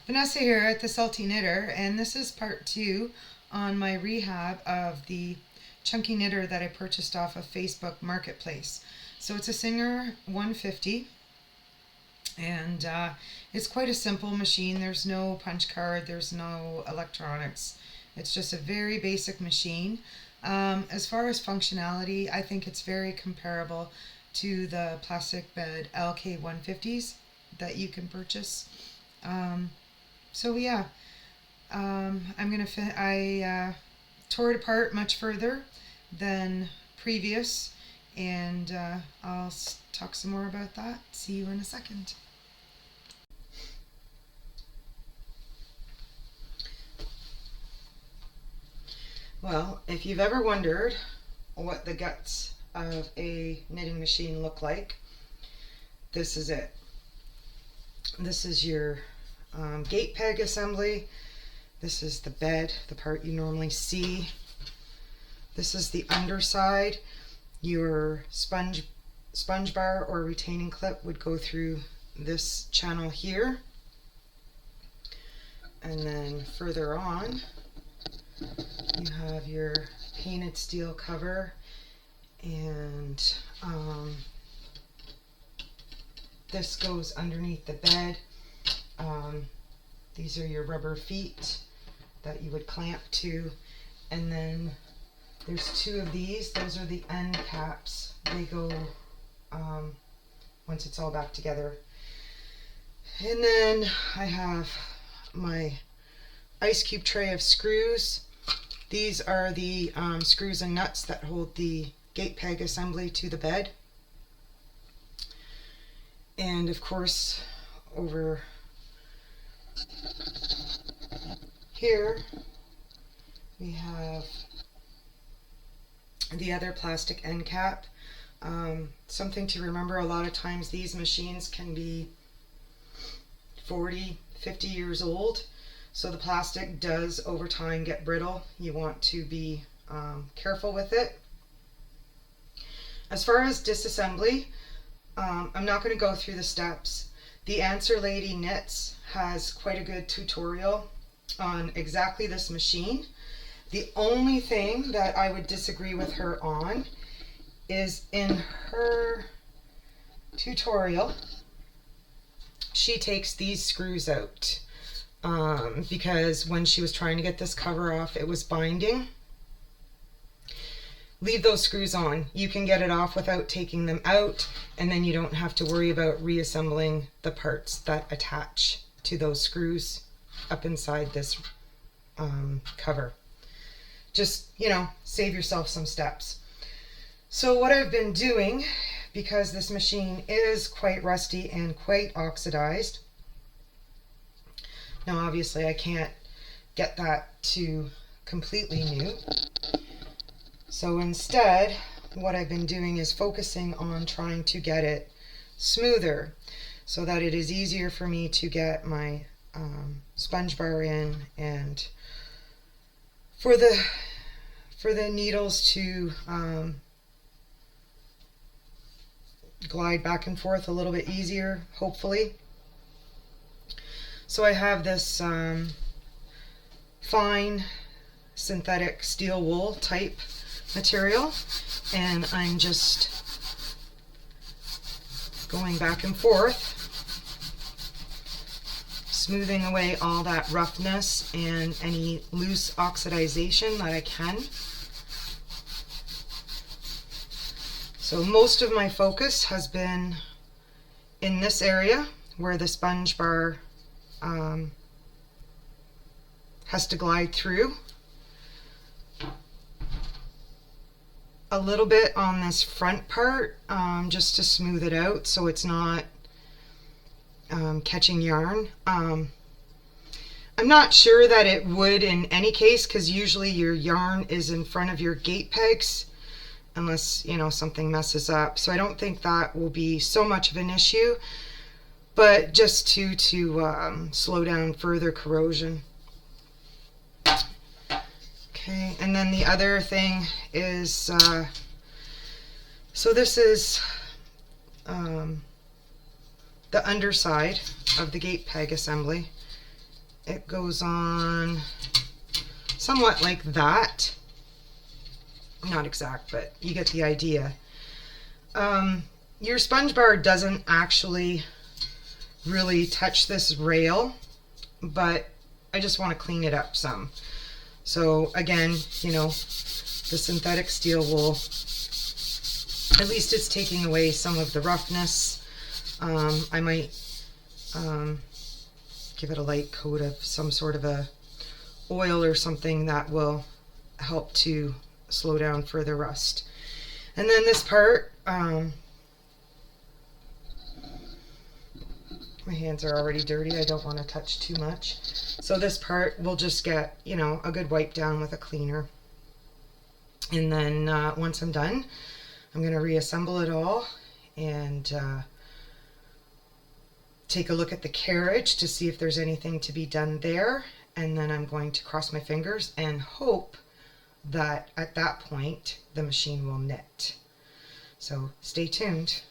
Vanessa here at the Salty Knitter, and this is part 2 on my rehab of the chunky knitter that I purchased off of Facebook Marketplace. So it's a Singer 150, and it's quite a simple machine. There's no punch card, there's no electronics. It's just a very basic machine. As far as functionality, I think it's very comparable to the plastic bed LK 150s that you can purchase. Um, so yeah, I tore it apart much further than previous, and I'll talk some more about that. See you in a second. Well, if you've ever wondered what the guts of a knitting machine look like, this is it. This is your gate peg assembly. This is the bed, the part you normally see. This is the underside. Your sponge bar or retaining clip would go through this channel here. And then further on, you have your painted steel cover, and this goes underneath the bed. These are your rubber feet that you would clamp to, and then there's two of these. Those are the end caps. They go once it's all back together. And then I have my ice cube tray of screws. These are the screws and nuts that hold the gate peg assembly to the bed. And of course, over here we have the other plastic end cap. Something to remember, a lot of times these machines can be 40, 50 years old, so the plastic does over time get brittle. You want to be careful with it. As far as disassembly, I'm not going to go through the steps. The Answer Lady Knits has quite a good tutorial on exactly this machine. The only thing that I would disagree with her on is in her tutorial, she takes these screws out because when she was trying to get this cover off, it was binding. Leave those screws on. You can get it off without taking them out, and then you don't have to worry about reassembling the parts that attach to those screws up inside this cover. Just, save yourself some steps. So what I've been doing, because this machine is quite rusty and quite oxidized, now obviously I can't get that to completely new. So instead, what I've been doing is focusing on trying to get it smoother so that it is easier for me to get my sponge bar in, and for the needles to glide back and forth a little bit easier, hopefully. So I have this fine synthetic steel wool type material, and I'm just going back and forth, smoothing away all that roughness and any loose oxidization that I can. So most of my focus has been in this area where the sponge bar has to glide through. A little bit on this front part, just to smooth it out so it's not catching yarn. I'm not sure that it would in any case, because usually your yarn is in front of your gate pegs unless something messes up, so I don't think that will be so much of an issue, but just to slow down further corrosion. Okay, and then the other thing is, so this is the underside of the gate peg assembly, it goes on somewhat like that. Not exact, but you get the idea. Your sponge bar doesn't actually really touch this rail, but I just want to clean it up some. So again, you know, the synthetic steel will, at least it's taking away some of the roughness. I might give it a light coat of some sort of a oil or something that will help to slow down further rust. And then this part, my hands are already dirty. I don't want to touch too much. So this part will just get, you know, a good wipe down with a cleaner. And then once I'm done, I'm going to reassemble it all and take a look at the carriage to see if there's anything to be done there. And then I'm going to cross my fingers and hope that at that point the machine will knit. So stay tuned.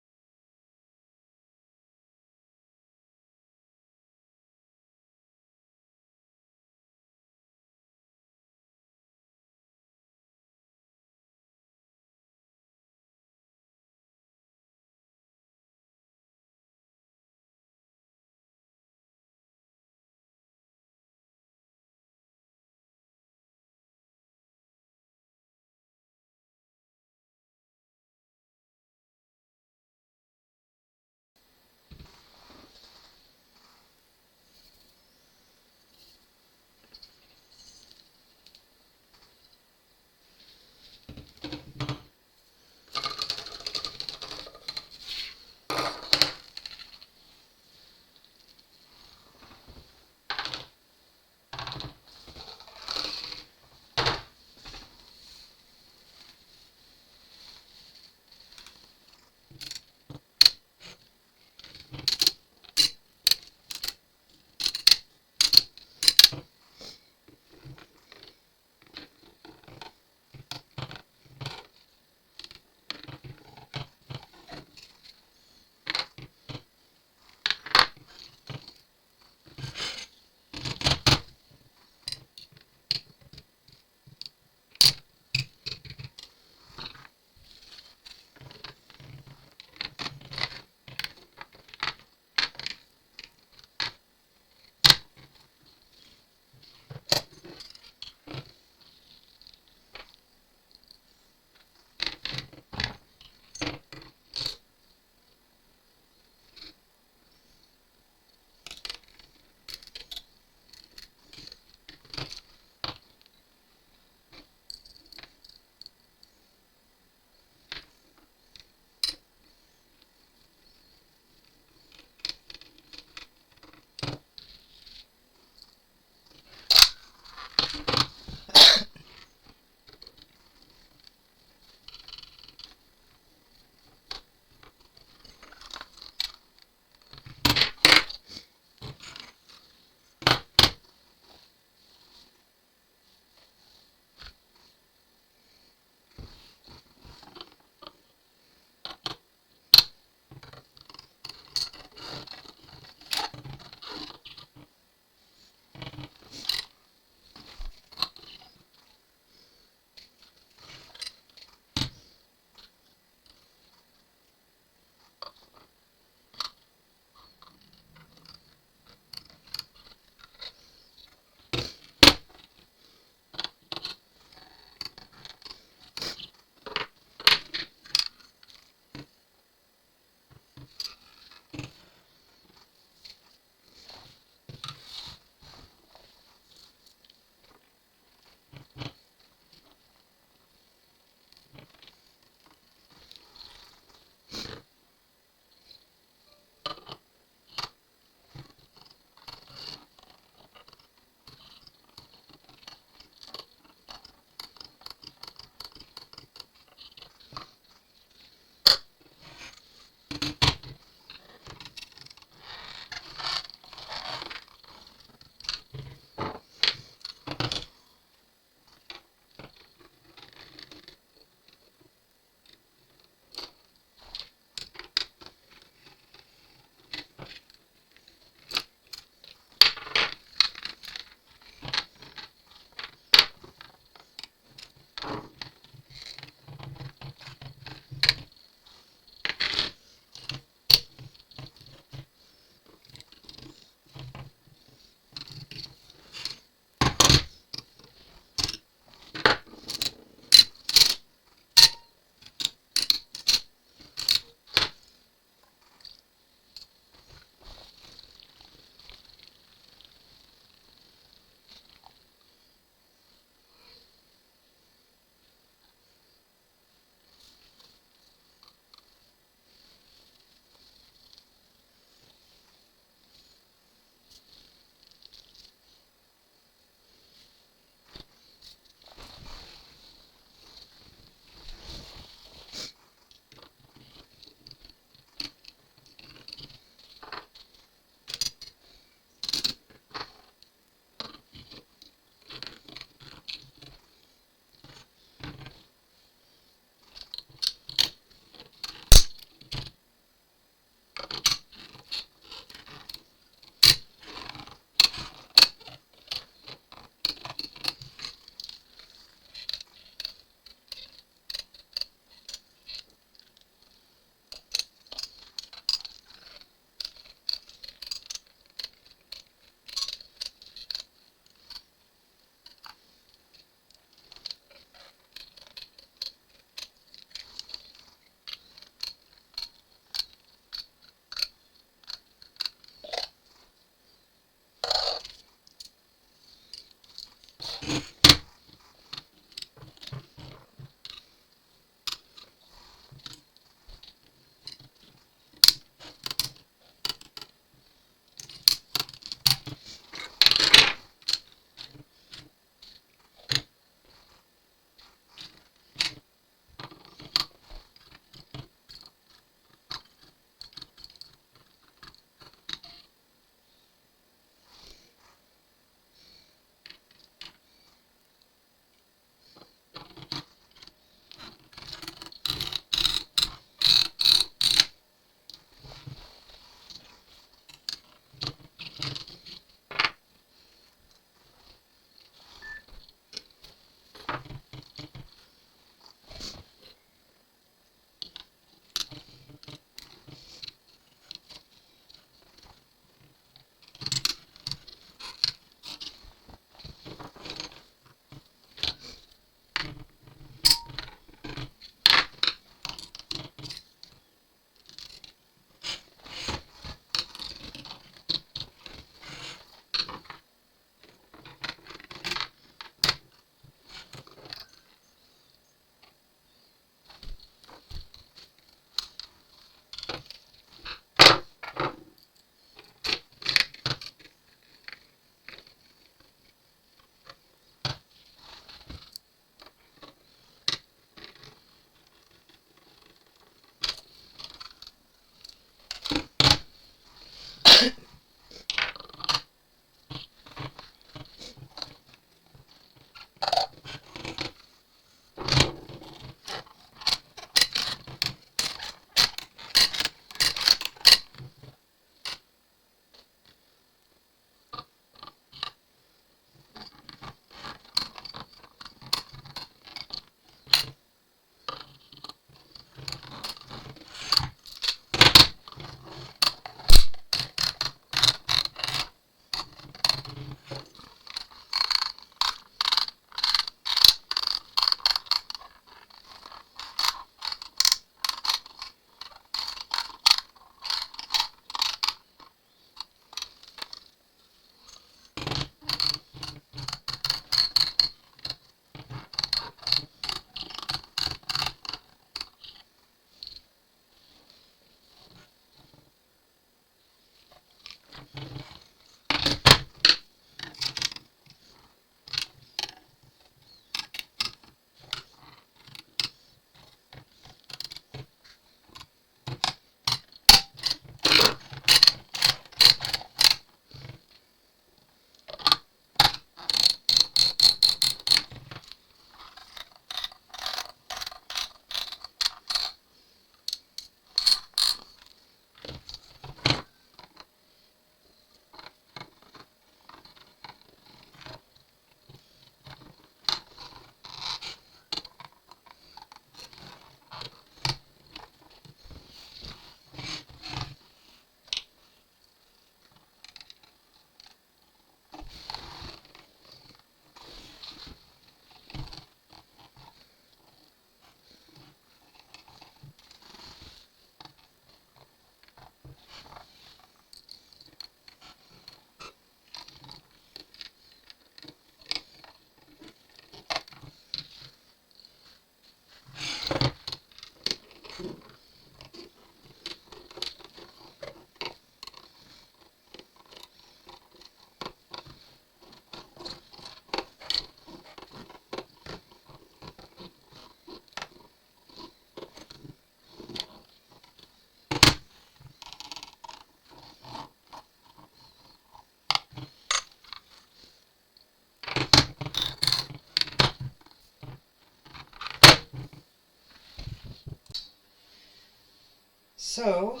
So,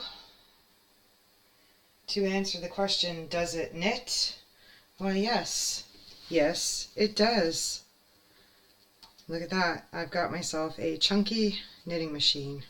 to answer the question, does it knit? Why, yes. Yes, it does. Look at that. I've got myself a chunky knitting machine.